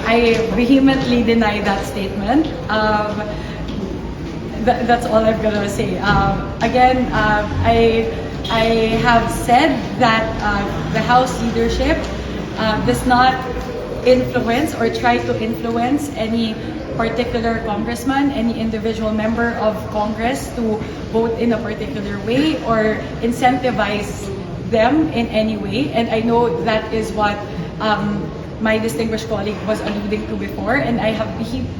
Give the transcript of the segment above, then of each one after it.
I vehemently deny that statement. That's all I'm gonna say. Again, I have said that the House leadership does not influence or try to influence any particular congressman, any individual member of Congress to vote in a particular way or incentivize them in any way. And I know that is what my distinguished colleague was alluding to before, and I have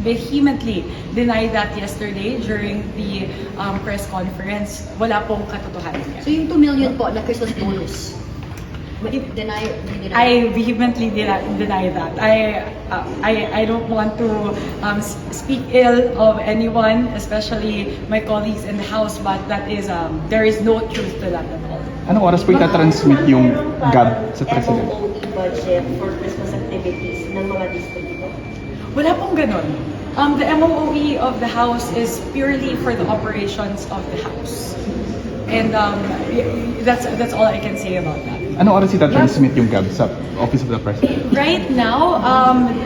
vehemently denied that yesterday during the press conference. Wala pong katotohanan yan. So yung 2 million po na Christmas bonus, deny? I vehemently deny that. I don't want to speak ill of anyone, especially my colleagues in the House, but that is there is no truth to that at all. Anong oras po itatransmit yung GAB sa President? MOE budget for Christmas activities ng mga distrito? Wala pong ganun. The MOE of the House is purely for the operations of the House. And that's all I can say about that. Anong oras itatransmit yung GAB sa Office of the President? Right now,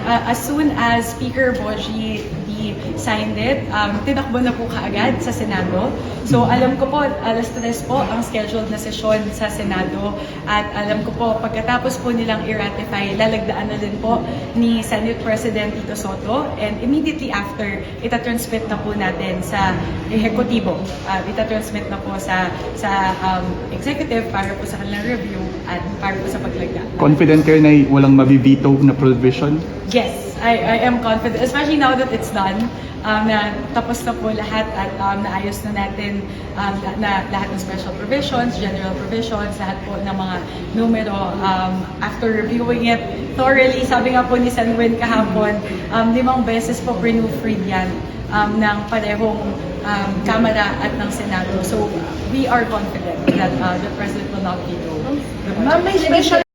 as soon as Speaker Boji signed it, tinakbo na po kaagad sa Senado. So alam ko po, alas 3 po ang scheduled na sesyon sa Senado. At alam ko po, pagkatapos po nilang i-ratify, lalagdaan na din po ni Senate President Tito Soto. And immediately after, itatransmit na po natin sa Ehekutibo. Itatransmit na po sa Executive para po sa kanilang review at para po sa paglagda. Confident kayo na walang mabibito na provision? Yes, I am confident, especially now that it's done, na tapos na po lahat at naayos na natin na lahat ng special provisions, general provisions, lahat po ng mga numero. After reviewing it thoroughly, sabi nga po ni Senwin kahapon, 5 beses po proofread yan ng parehong Kamara at ng Senado. So we are confident that the President will not veto the budget. Ma'am, may special